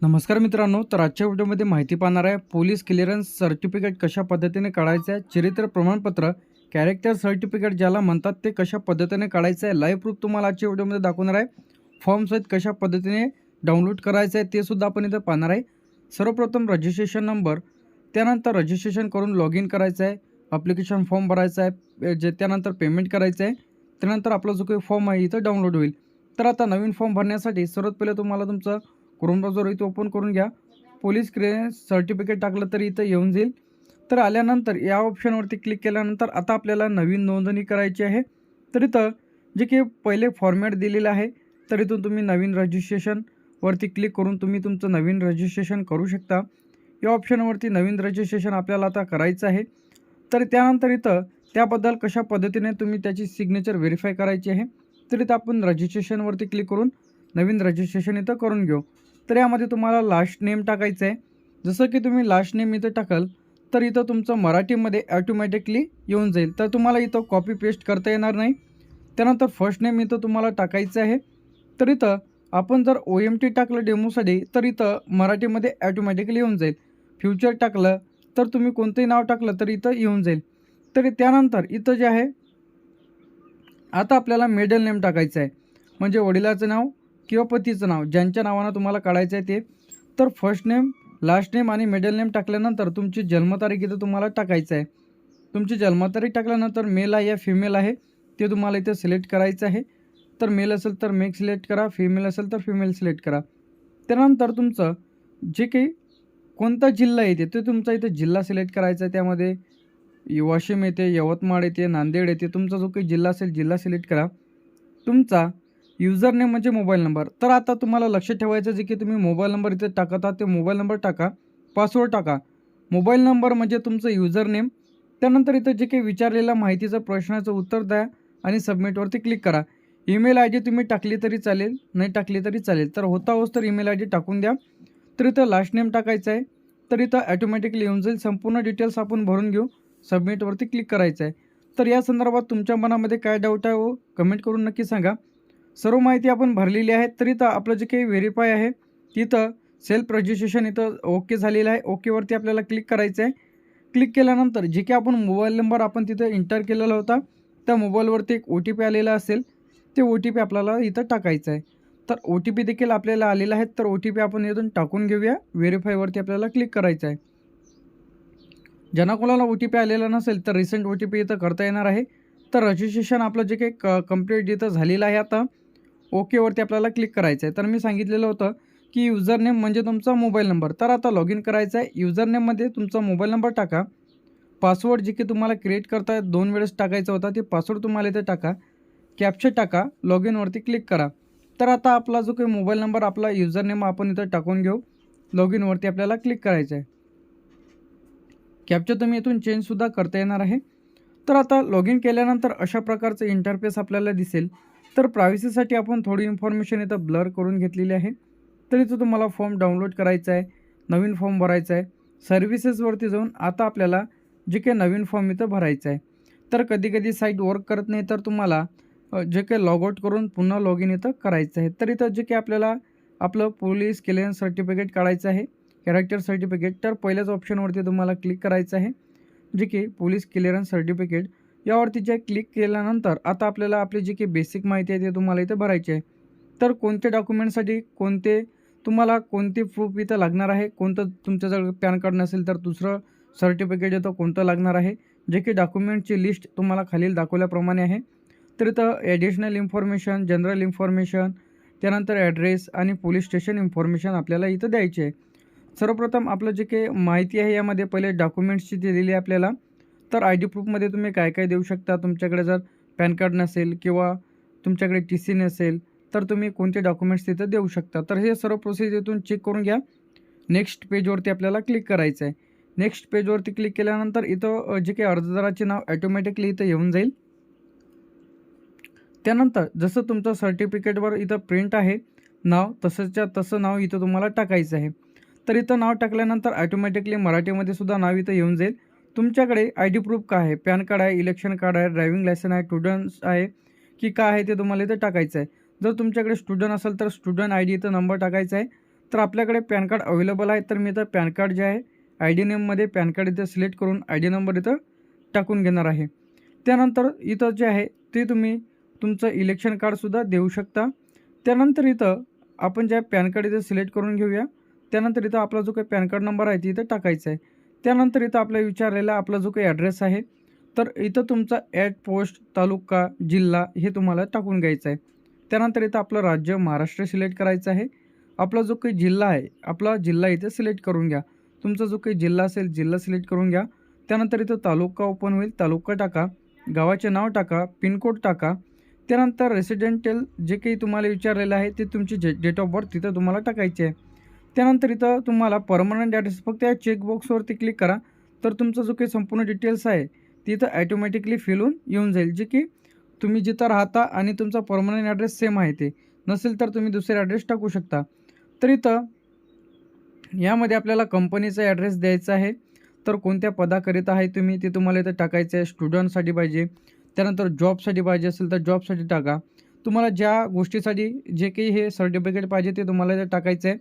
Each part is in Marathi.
नमस्कार मित्रांनो, तर आजच्या व्हिडिओमध्ये माहिती पाहणार आहे पोलीस क्लिअरन्स सर्टिफिकेट कशा पद्धतीने काढायचं आहे, चरित्र प्रमाणपत्र कॅरेक्टर सर्टिफिकेट ज्याला म्हणतात ते कशा पद्धतीने काढायचं आहे, लाईव्ह प्रूफ तुम्हाला आजच्या व्हिडिओमध्ये दाखवणार आहे. फॉर्म सहित कशा पद्धतीने डाउनलोड करायचं आहे ते सुद्धा आपण इथं पाहणार आहे. सर्वप्रथम रजिस्ट्रेशन नंबर, त्यानंतर रजिस्ट्रेशन करून लॉग इन करायचं आहे, ॲप्लिकेशन फॉर्म भरायचा आहे, त्यानंतर पेमेंट करायचं आहे, त्यानंतर आपला जो काही फॉर्म आहे इथं डाउनलोड होईल. तर आता नवीन फॉर्म भरण्यासाठी सर्वात पहिले तुम्हाला तुमचं क्रोम ब्राउझर इथं ओपन करून घ्या. पोलीस क्लिअरन्स सर्टिफिकेट टाकलं तरी इथं येऊन जाईल. तर आल्यानंतर या ऑप्शनवरती क्लिक केल्यानंतर आता आपल्याला नवीन नोंदणी करायची आहे. तर इथं जे की पहिले फॉर्मॅट दिलेलं आहे, तर इथून तुम्ही नवीन रजिस्ट्रेशनवरती क्लिक करून तुम्ही तुमचं नवीन रजिस्ट्रेशन करू शकता. या ऑप्शनवरती नवीन रजिस्ट्रेशन आपल्याला आता करायचं आहे. तर त्यानंतर इथं त्याबद्दल कशा पद्धतीने तुम्ही त्याची सिग्नेचर व्हेरीफाय करायची आहे, तर इथं आपण रजिस्ट्रेशनवरती क्लिक करून नवीन रजिस्ट्रेशन इथं करून घेऊ. तर यामध्ये तुम्हाला लास्ट नेम टाकायचं आहे. जसं की तुम्ही लास्ट नेम इथं टाकाल तर इथं तुमचं मराठीमध्ये ॲटोमॅटिकली येऊन जाईल. तर तुम्हाला इथं कॉपी पेस्ट करता येणार नाही. त्यानंतर फर्स्ट नेम इथं तुम्हाला टाकायचं आहे. तर इथं आपण जर OMT टाकलं डेमोसाठी तर इथं मराठीमध्ये ॲटोमॅटिकली येऊन जाईल. फ्युचर टाकलं तर तुम्ही कोणतंही नाव टाकलं तर इथं येऊन जाईल. तर त्यानंतर इथं जे आहे आता आपल्याला मिडल नेम टाकायचं आहे, म्हणजे वडिलाचं नाव किंवा पतीचं नाव ज्यांच्या नावानं तुम्हाला काढायचं आहे ते. तर फर्स्ट नेम, लास्ट नेम आणि मिडल नेम टाकल्यानंतर तुमची जन्मतारीख इथं तुम्हाला टाकायचं आहे. तुमची जन्मतारीख टाकल्यानंतर मेल आहे या फिमेल आहे ते तुम्हाला इथं सिलेक्ट करायचं आहे. तर मेल असेल तर मेल सिलेक्ट करा, फिमेल असेल तर फिमेल सिलेक्ट करा. त्यानंतर तुमचं जे काही कोणता जिल्हा येते ते तुमचा इथं जिल्हा सिलेक्ट करायचा आहे. त्यामध्ये वाशिम येते, यवतमाळ येते, नांदेड येते, तुमचा जो काही जिल्हा असेल जिल्हा सिलेक्ट करा. तुमचा युजर नेम म्हणजे मोबाईल नंबर. तर आता तुम्हाला लक्ष ठेवायचं जे की तुम्ही मोबाईल नंबर इथे टाकत आहात ते मोबाईल नंबर टाका, पासवर्ड टाका. मोबाईल नंबर म्हणजे तुमचं युजर नेम. त्यानंतर इथं जे काही विचारलेल्या माहितीचं प्रश्नाचं उत्तर द्या आणि सबमिटवरती क्लिक करा. ईमेल आय डी तुम्ही टाकली तरी चालेल, नाही टाकली तरी चालेल. तर होता होस तर ईमेल आय डी टाकून द्या. तर इथं लास्ट नेम टाकायचं आहे. तर इथं ॲटोमॅटिकली येऊन जाईल. संपूर्ण डिटेल्स आपण भरून घेऊ. सबमिटवरती क्लिक करायचं आहे. तर या संदर्भात तुमच्या मनामध्ये काय डाऊट आहे हो कमेंट करून नक्की सांगा. सर्व माहिती आपण भरलेली आहे. तर इथं आपलं जे काही व्हेरीफाय आहे तिथं सेल्फ रजिस्ट्रेशन इथं ओके झालेलं आहे. ओकेवरती आपल्याला क्लिक करायचं आहे. क्लिक केल्यानंतर जे काही आपण मोबाईल नंबर आपण तिथं एंटर केलेला होता त्या मोबाईलवरती एक OTP आलेला असेल, ते OTP आपल्याला इथं टाकायचं आहे. तर OTP देखील आपल्याला आलेला आहे. तर OTP आपण इथून टाकून घेऊया. व्हेरीफायवरती आपल्याला क्लिक करायचं आहे. ज्यांना कोणाला OTP आलेला नसेल तर रिसेंट OTP इथं करता येणार आहे. तर रजिस्ट्रेशन आपलं जे काही कंप्लीट इथं झालेलं आहे आता ओकेवरती आपल्याला क्लिक करायचं आहे. तर मी सांगितलेलं होतं की युजर नेम म्हणजे तुमचा मोबाईल नंबर. तर आता लॉग इन करायचं आहे. युजर नेममध्ये तुमचा मोबाईल नंबर टाका. पासवर्ड जे की तुम्हाला क्रिएट करता 2 वेळेस टाकायचा होता ते पासवर्ड तुम्हाला इथे टाका. कॅप्चा टाका. लॉग इनवरती क्लिक करा. तर आता आपला जो काही मोबाईल नंबर आपला युजर नेम आपण इथं टाकून घेऊ. लॉग इनवरती आपल्याला क्लिक करायचं आहे. कॅप्चा तुम्ही इथून चेंजसुद्धा करता येणार आहे. तर आता लॉग इन केल्यानंतर अशा प्रकारचं इंटरफेस आपल्याला दिसेल. तर प्रायव्हसीसाठी आपण थोडी इन्फॉर्मेशन इथं ब्लर करून घेतलेली आहे. तर इथं तुम्हाला फॉर्म डाउनलोड करायचा आहे, नवीन फॉर्म भरायचा आहे. सर्व्हिसेसवरती जाऊन आता आपल्याला जे काही नवीन फॉर्म इथं भरायचा आहे. तर कधी साईट वर्क करत नाही तर तुम्हाला जे काही लॉग आउट करून पुन्हा लॉग इन इथं करायचं आहे. तर इथं जे काही आपल्याला आपलं पोलीस क्लिअरन्स सर्टिफिकेट काढायचं आहे, कॅरेक्टर सर्टिफिकेट, तर पहिल्याच ऑप्शनवरती तुम्हाला क्लिक करायचं आहे, जे की पोलीस क्लिअरन्स सर्टिफिकेट. यावरती जे क्लिक केल्यानंतर आता आपल्याला आपली जी काही बेसिक माहिती आहे ते तुम्हाला इथे भरायची आहे. तर कोणत्या डॉक्युमेंटसाठी तुम्हाला कोणते प्रूफ इथं लागणार आहे, कोणतं तुमच्याजवळ पॅन कार्ड नसेल तर दुसरं सर्टिफिकेट येतं कोणतं लागणार आहे, जे की डॉक्युमेंटची लिस्ट तुम्हाला खालील दाखवल्याप्रमाणे आहे. तर इथं ॲडिशनल इन्फॉर्मेशन, जनरल इन्फॉर्मेशन, त्यानंतर ॲड्रेस आणि पोलीस स्टेशन इन्फॉर्मेशन आपल्याला इथं द्यायची आहे. सर्वप्रथम आपलं जे काही माहिती आहे यामध्ये पहिले डॉक्युमेंट्सची दिलेली आहे आपल्याला. तर आय डी प्रूफमध्ये तुम्ही काय काय देऊ शकता. तुमच्याकडे जर पॅन कार्ड नसेल किंवा तुमच्याकडे TC नसेल तर तुम्ही कोणते डॉक्युमेंट्स तिथं देऊ शकता. तर हे सर्व प्रोसेस इथून चेक करून घ्या. नेक्स्ट पेजवरती आपल्याला क्लिक करायचं आहे. नेक्स्ट पेजवरती क्लिक केल्यानंतर इथं जे काही अर्जदाराचे नाव ॲटोमॅटिकली इथं येऊन जाईल. त्यानंतर जसं तुमचं सर्टिफिकेटवर इथं प्रिंट आहे नाव, तसंच्या तसं नाव इथं तुम्हाला टाकायचं आहे. तर इथं नाव टाकल्यानंतर ॲटोमॅटिकली मराठीमध्ये सुद्धा नाव इथं येऊन जाईल. तुमच्याकडे ID प्रूफ काय आहे, पॅन कार्ड आहे, इलेक्शन कार्ड आहे, ड्रायव्हिंग लायसन आहे, स्टुडंट्स आहे की काय आहे ते तुम्हाला इथं टाकायचं आहे. जर तुमच्याकडे स्टुडंट असेल तर स्टुडंट ID इथं नंबर टाकायचा आहे. तर आपल्याकडे पॅन कार्ड अवेलेबल आहे. तर मी इथं पॅन कार्ड जे आहे आय डी नेममध्ये पॅन कार्ड इथं सिलेक्ट करून आय डी नंबर इथं टाकून घेणार आहे. त्यानंतर इथं जे आहे ते तुम्ही तुमचं इलेक्शन कार्डसुद्धा देऊ शकता. त्यानंतर इथं आपण जे पॅन कार्ड इथं सिलेक्ट करून घेऊया. त्यानंतर इथं आपला जो काही पॅन कार्ड नंबर आहे ते इथं टाकायचा आहे. त्यानंतर इथं आपल्याला विचारलेला आपला जो काही ॲड्रेस आहे तर इथं तुमचा ॲट पोस्ट, तालुका, जिल्हा हे तुम्हाला टाकून घ्यायचं आहे. त्यानंतर इथं आपलं राज्य महाराष्ट्र सिलेक्ट करायचं आहे. आपला जो काही जिल्हा आहे आपला जिल्हा इथे सिलेक्ट करून घ्या. तुमचा जो काही जिल्हा असेल जिल्हा सिलेक्ट करून घ्या. त्यानंतर इथं तालुका ओपन होईल, तालुका टाका, गावाचे नाव टाका, पिनकोड टाका. त्यानंतर रेसिडेंशियल जे काही तुम्हाला विचारलेलं आहे ते तुमची डेट ऑफ बर्थ तिथं तुम्हाला टाकायची आहे. त्यानंतर इथं तुम्हाला परमनंट ॲड्रेस फक्त या चेकबॉक्सवरती क्लिक करा. तर तुमचा जो काही संपूर्ण डिटेल्स आहे तिथं ॲटोमॅटिकली फिल होऊन येऊन जाईल, जे की तुम्ही जिथं राहता आणि तुमचा परमनंट ॲड्रेस सेम आहे. ते नसेल तर तुम्ही दुसरे ॲड्रेस टाकू शकता. तर इथं यामध्ये आपल्याला कंपनीचा ॲड्रेस द्यायचा आहे. तर कोणत्या पदाकरिता आहे तुम्ही ते तुम्हाला इथं टाकायचं आहे. स्टुडंटसाठी पाहिजे, त्यानंतर जॉबसाठी पाहिजे असेल तर जॉबसाठी टाका. तुम्हाला ज्या गोष्टीसाठी जे काही हे सर्टिफिकेट पाहिजे ते तुम्हाला इथं टाकायचं आहे.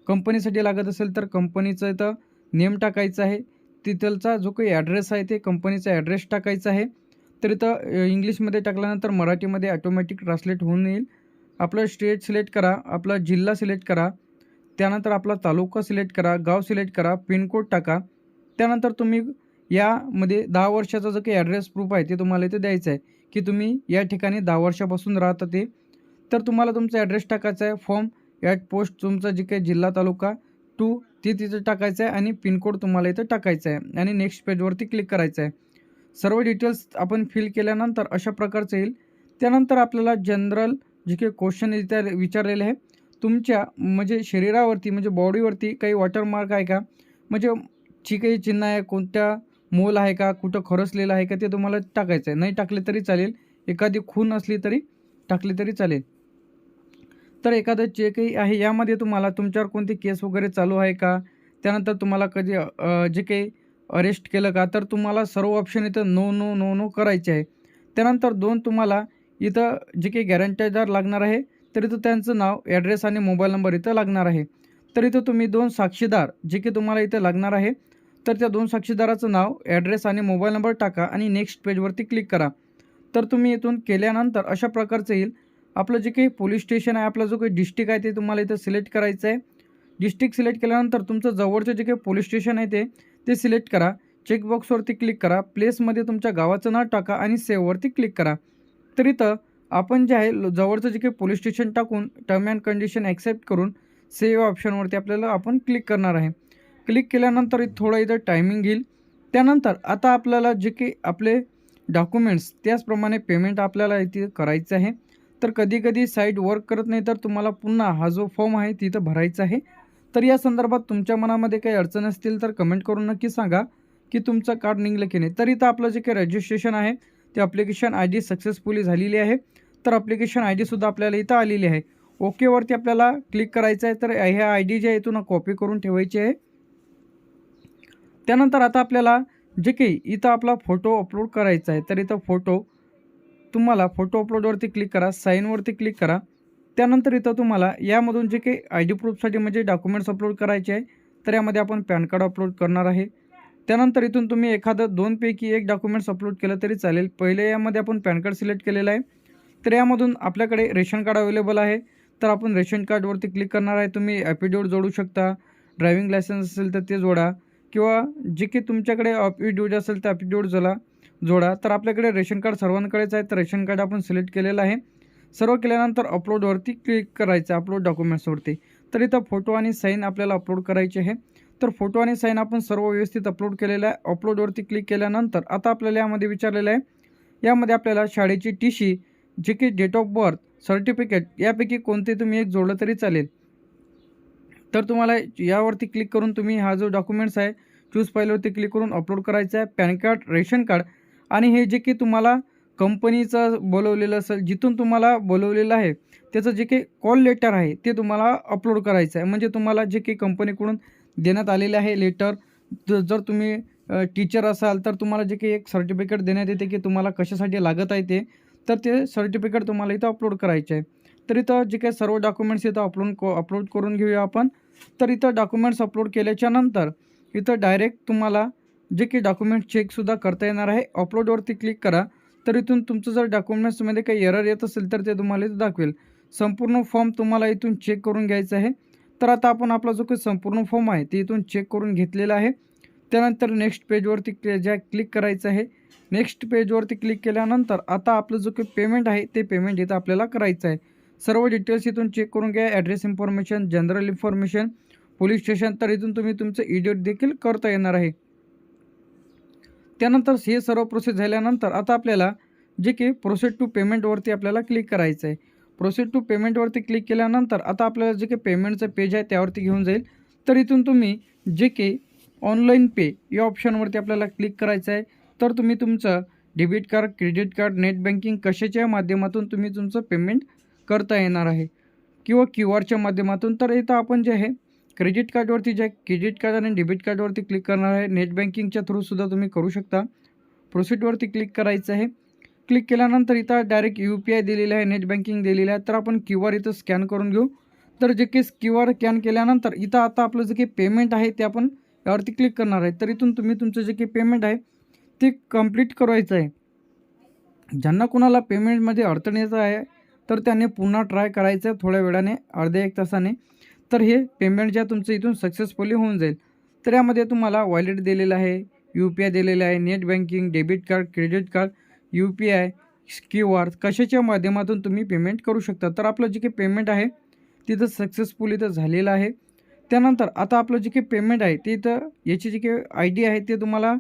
कंपनीसाठी लागत असेल तर कंपनीचं इथं नेम टाकायचं आहे. तिथलचा जो काही ॲड्रेस आहे ते कंपनीचा ॲड्रेस टाकायचा आहे. तर इथं इंग्लिशमध्ये टाकल्यानंतर मराठीमध्ये ऑटोमॅटिक ट्रान्सलेट होऊन येईल. आपलं स्टेट सिलेक्ट करा, आपला जिल्हा सिलेक्ट करा, त्यानंतर आपला तालुका सिलेक्ट करा, गाव सिलेक्ट करा, पिनकोड टाका. त्यानंतर तुम्ही यामध्ये 10 वर्षाचा जो काही ॲड्रेस प्रूफ आहे ते तुम्हाला इथे द्यायचं आहे, की तुम्ही या ठिकाणी 10 वर्षापासून राहता ते. तर तुम्हाला तुमचा ॲड्रेस टाकायचा आहे. फॉर्म ॲट पोस्ट तुमचा जे काही जिल्हा तालुका टू ते तिथं टाकायचं आहे आणि पिनकोड तुम्हाला इथं टाकायचा आहे आणि नेक्स्ट पेजवरती क्लिक करायचं आहे. सर्व डिटेल्स आपण फिल केल्यानंतर अशा प्रकारचं येईल. त्यानंतर आपल्याला जनरल जे काही क्वेश्चन इथे विचारलेले आहे, तुमच्या म्हणजे शरीरावरती म्हणजे बॉडीवरती काही वॉटरमार्क आहे का, म्हणजे जी काही चिन्ह आहे, कोणत्या मोल आहे का, कुठं खरसलेलं आहे का ते तुम्हाला टाकायचं आहे. नाही टाकले तरी चालेल, एखादी खून असली तरी टाकली तरी चालेल. तर एखादं जे काही आहे यामध्ये तुम्हाला तुमच्यावर कोणती केस वगैरे चालू आहे का, त्यानंतर तुम्हाला कधी जे काही अरेस्ट केलं का, तर तुम्हाला सर्व ऑप्शन इथं नो नो नो नो करायचे आहे. त्यानंतर 2 तुम्हाला इथं जे काही गॅरंटीदार लागणार आहे तर इथं त्यांचं नाव, ॲड्रेस आणि मोबाईल नंबर इथं लागणार आहे. तर इथं तुम्ही 2 साक्षीदार जे की तुम्हाला इथं लागणार आहे, तर त्या 2 साक्षीदाराचं नाव, ॲड्रेस आणि मोबाईल नंबर टाका आणि नेक्स्ट पेजवरती क्लिक करा. तर तुम्ही इथून केल्यानंतर अशा प्रकारचं येईल. आपलं जे काही पोलीस स्टेशन आहे, आपला जो काही डिस्ट्रिक्ट आहे ते तुम्हाला इथं सिलेक्ट करायचं आहे. डिस्ट्रिक्ट सिलेक्ट केल्यानंतर तुमचं जवळचं जे काही पोलीस स्टेशन आहे ते सिलेक्ट करा. चेकबॉक्सवरती क्लिक करा. प्लेसमध्ये तुमच्या गावाचं नाव टाका आणि सेव्हवरती क्लिक करा. तर इथं आपण जे आहे जवळचं जे काही पोलीस स्टेशन टाकून टर्म अँड कंडिशन ॲक्सेप्ट करून सेव्ह ऑप्शनवरती आपल्याला आपण क्लिक करणार आहे. क्लिक केल्यानंतर थोडं इथं टायमिंग घेईल. त्यानंतर आता आपल्याला जे काही आपले डॉक्युमेंट्स त्याचप्रमाणे पेमेंट आपल्याला इथे करायचं आहे. तर कधी-कधी साईट वर्क करत नाही, तर तुम्हाला पुन्हा हा जो फॉर्म आहे तिथं भरायचा आहे. तर या संदर्भात तुमच्या मनामध्ये काही अडचण असतील तर कमेंट करून नक्की सांगा, की तुमचं कार्ड निघलं की नाही. तर इथं आपलं जे काही रजिस्ट्रेशन आहे ते ॲप्लिकेशन आय डी सक्सेसफुली झालेली आहे. तर ॲप्लिकेशन आय डीसुद्धा आपल्याला इथं आलेली आहे. ओकेवरती आपल्याला क्लिक करायचं आहे. तर ह्या आय डी जे आहे इथून कॉपी करून ठेवायची आहे. त्यानंतर आता आपल्याला जे काही इथं आपला फोटो अपलोड करायचा आहे, तर इथं तुम्हाला फोटो अपलोडवरती क्लिक करा, साईनवरती क्लिक करा. त्यानंतर इथं तुम्हाला यामधून जे काही आय डी प्रूफसाठी म्हणजे डॉक्युमेंट्स अपलोड करायचे आहे, तर यामध्ये आपण पॅन कार्ड अपलोड करणार आहे. त्यानंतर इथून तुम्ही एखादं 2 पैकी एक डॉक्युमेंट्स अपलोड केलं तरी चालेल. पहिले यामध्ये आपण पॅन कार्ड सिलेक्ट केलेलं आहे. तर यामधून आपल्याकडे रेशन कार्ड अवेलेबल आहे. तर आपण रेशन कार्डवरती क्लिक करणार आहे. तुम्ही ॲफिडेविट जोडू शकता. ड्रायव्हिंग लायसन्स असेल तर ते जोडा किंवा जे काही तुमच्याकडे ॲफिडेविट असेल तर ॲफिडेविट जोडा. तर आपल्याकडे रेशन कार्ड सर्वांकडेच आहे. तर रेशन कार्ड आपण सिलेक्ट केलेलं आहे. सर्व केल्यानंतर अपलोडवरती क्लिक करायचं आहे, अपलोड डॉक्युमेंट्सवरती. तर इथं फोटो आणि साईन आपल्याला अपलोड करायचे आहे. तर फोटो आणि साईन आपण सर्व व्यवस्थित अपलोड केलेलं आहे. अपलोडवरती क्लिक केल्यानंतर आता आपल्याला यामध्ये विचारलेलं आहे, यामध्ये आपल्याला शाळेची टीसी, जे की डेट ऑफ बर्थ, सर्टिफिकेट यापैकी कोणते तुम्ही एक जोडलं तरी चालेल. तर तुम्हाला यावरती क्लिक करून तुम्ही हा जो डॉक्युमेंट्स आहे चूज फाईलवरती क्लिक करून अपलोड करायचा आहे. पॅन कार्ड, रेशन कार्ड आणि हे जे की तुम्हाला कंपनीचं बोलवलेलं असेल, जिथून तुम्हाला बोलवलेलं आहे त्याचं जे काही कॉल लेटर आहे ते तुम्हाला अपलोड करायचं आहे. म्हणजे तुम्हाला जे काही कंपनीकडून देण्यात आलेले आहे लेटर, जर तुम्ही टीचर असाल तर तुम्हाला जे काही एक सर्टिफिकेट देण्यात येते की तुम्हाला कशासाठी लागत आहे ते, तर ते सर्टिफिकेट तुम्हाला इथं अपलोड करायचे आहे. तर इथं जे काही सर्व डॉक्युमेंट्स इथं अपलोड करून घेऊया आपण. तर इथं डॉक्युमेंट्स अपलोड केल्याच्या नंतर इथं डायरेक्ट तुम्हाला जे काही डॉक्युमेंट चेकसुद्धा करता येणार आहे. अपलोडवरती क्लिक करा. तर इथून तुमचं जर डॉक्युमेंट्समध्ये काही एरर येत असेल तर ते तुम्हाला इथं दाखवेल. संपूर्ण फॉर्म तुम्हाला इथून चेक करून घ्यायचा आहे. तर आता आपण आपला जो काही संपूर्ण फॉर्म आहे ते इथून चेक करून घेतलेला आहे. त्यानंतर नेक्स्ट पेजवरती क्लिक करायचं आहे. नेक्स्ट पेजवरती क्लिक केल्यानंतर आता आपलं जो काही पेमेंट आहे ते पेमेंट इथं आपल्याला करायचं आहे. सर्व डिटेल्स इथून चेक करून घ्या. Address information, general information, police station. तर इथून तुम्ही तुमचं एडिट देखील करता येणार आहे. त्यानंतर हे सर्व प्रोसेस झाल्यानंतर आता आपल्याला जे की प्रोसेस टू पेमेंटवरती आपल्याला क्लिक करायचं आहे. प्रोसेस टू पेमेंटवरती क्लिक केल्यानंतर आता आपल्याला जे काही पेमेंटचं पेज आहे त्यावरती घेऊन जाईल. तर इथून तुम्ही जे की ऑनलाईन पे या ऑप्शनवरती आपल्याला क्लिक करायचं आहे. तर तुम्ही तुमचं debit card, credit card, net banking कशाच्या माध्यमातून तुम्ही तुमचं पेमेंट करता येणार आहे किंवा QR माध्यमातून. तर इथं आपण जे आहे क्रेडिट कार्डवरती जे क्रेडिट कार्ड आणि डेबिट कार्डवरती क्लिक करणार आहे. नेट बँकिंगच्या थ्रूसुद्धा तुम्ही करू शकता. प्रोसीडवरती क्लिक करायचं आहे. क्लिक केल्यानंतर इथं डायरेक्ट UPI दिलेलं आहे, नेट बँकिंग दिलेलं आहे. तर आपण QR इथं स्कॅन करून घेऊ. तर जे काही QR स्कॅन केल्यानंतर इथं आता आपलं जे काही पेमेंट आहे ते आपण यावरती क्लिक करणार आहे. तर इथून तुम्ही तुमचं जे काही पेमेंट आहे ते कंप्लीट करायचं आहे. ज्यांना कोणाला पेमेंटमध्ये अडचण येत आहे तर त्यांनी पुन्हा ट्राय करायचं आहे थोड्या वेळाने, अर्ध्या 1 तासाने. तर हे पेमेंट जे तुमचं इथून सक्सेसफुली होऊन जाईल. तर यामध्ये तुम्हाला वॉलेट दिलेलं आहे, UPI दिलेलं आहे, net banking, debit card, credit card, UPI, QR कशाच्या माध्यमातून तुम्ही पेमेंट करू शकता. तर आपलं जे काही पेमेंट आहे तिथं सक्सेसफुल इथं झालेलं आहे. त्यानंतर आता आपलं जे काही पेमेंट आहे ते इथं याची जी काही ID आहे ते तुम्हाला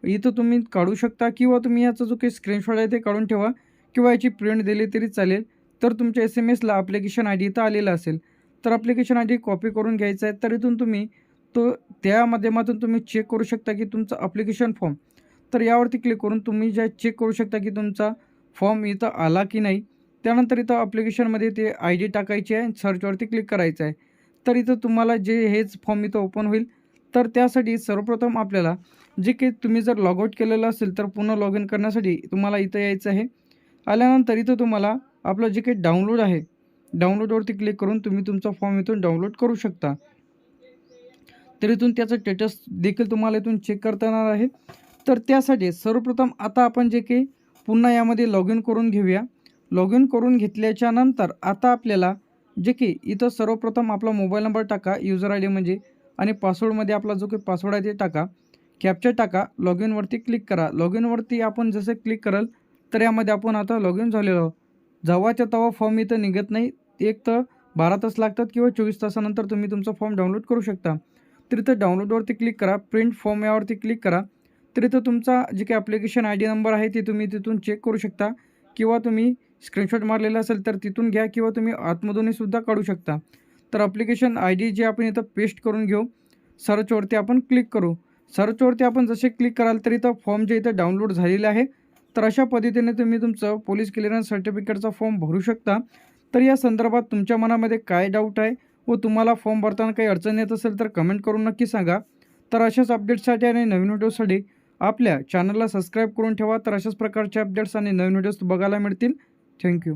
इथं तुम्ही काढू शकता किंवा तुम्ही याचा जो काही स्क्रीनशॉट आहे ते काढून ठेवा किंवा याची प्रिंट दिली तरी चालेल. तर तुमच्या SMSला ॲप्लिकेशन ID इथं आलेलं असेल. तर ॲप्लिकेशन ID कॉपी करून घ्यायचा आहे. तर इथून तुम्ही त्या माध्यमातून तुम्ही चेक करू शकता की तुमचं ॲप्लिकेशन फॉर्म. तर यावरती क्लिक करून तुम्ही जे चेक करू शकता की तुमचा फॉर्म इथं आला की नाही. त्यानंतर इथं ॲप्लिकेशनमध्ये ते ID टाकायची आहे, सर्चवरती क्लिक करायचं आहे. तर इथं तुम्हाला जे हेच फॉर्म इथं ओपन होईल. तर त्यासाठी सर्वप्रथम आपल्याला जे काही तुम्ही जर लॉगआउट केलेलं असेल तर पुन्हा लॉग इन करण्यासाठी तुम्हाला इथं यायचं आहे. आल्यानंतर इथं तुम्हाला आपलं जे काही डाउनलोड आहे, डाउनलोडवरती क्लिक करून तुम्ही तुमचा फॉर्म इथून डाउनलोड करू शकता. तर इथून त्याचं स्टेटस देखील तुम्हाला इथून चेक करता येणार आहे. तर त्यासाठी सर्वप्रथम आता आपण जे काही पुन्हा यामध्ये लॉग इन करून घेऊया. लॉग इन करून घेतल्याच्या नंतर आता आपल्याला जे की इथं सर्वप्रथम आपला मोबाईल नंबर टाका, युजर ID म्हणजे, आणि पासवर्डमध्ये आपला जो काही पासवर्ड आहे ते टाका, कॅप्चा टाका, लॉग इनवरती क्लिक करा. लॉग इनवरती आपण जसं क्लिक कराल तर यामध्ये आपण आता लॉग इन झालेलो आहोत. जेव्हाच्या तेव्हा फॉर्म इथं निघत नाही. एक तर 12 तास लागतात किंवा 24 तासानंतर तुम्ही तुमचा फॉर्म डाउनलोड करू शकता. तर इथं डाउनलोडवरती क्लिक करा, प्रिंट फॉर्म यावरती क्लिक करा. तर इथं तुमचा जे काही ॲप्लिकेशन ID नंबर आहे ते तुम्ही तिथून चेक करू शकता किंवा तुम्ही स्क्रीनशॉट मारलेला असेल तर तिथून घ्या किंवा तुम्ही आतमधूनही सुद्धा काढू शकता. तर ॲप्लिकेशन ID जे आपण इथं पेस्ट करून घेऊ. सर्चवरती आपण क्लिक करू. सर्चवरती आपण जसे क्लिक कराल तर इथं फॉर्म जे इथं डाउनलोड झालेलं आहे. तर अशा पद्धतीने तुम्ही तुमचं पोलीस क्लिअरन्स सर्टिफिकेटचा फॉर्म भरू शकता. तर या संदर्भात तुमच्या मनामध्ये काय डाऊट आहे व तुम्हाला फॉर्म भरताना काही अडचण येत असेल तर कमेंट करून नक्की सांगा. तर अशाच अपडेट्ससाठी आणि नवीन व्हिडिओसाठी आपल्या चॅनलला सबस्क्राईब करून ठेवा. तर अशाच प्रकारचे अपडेट्स आणि नवीन व्हिडिओज बघायला मिळतील. थँक्यू.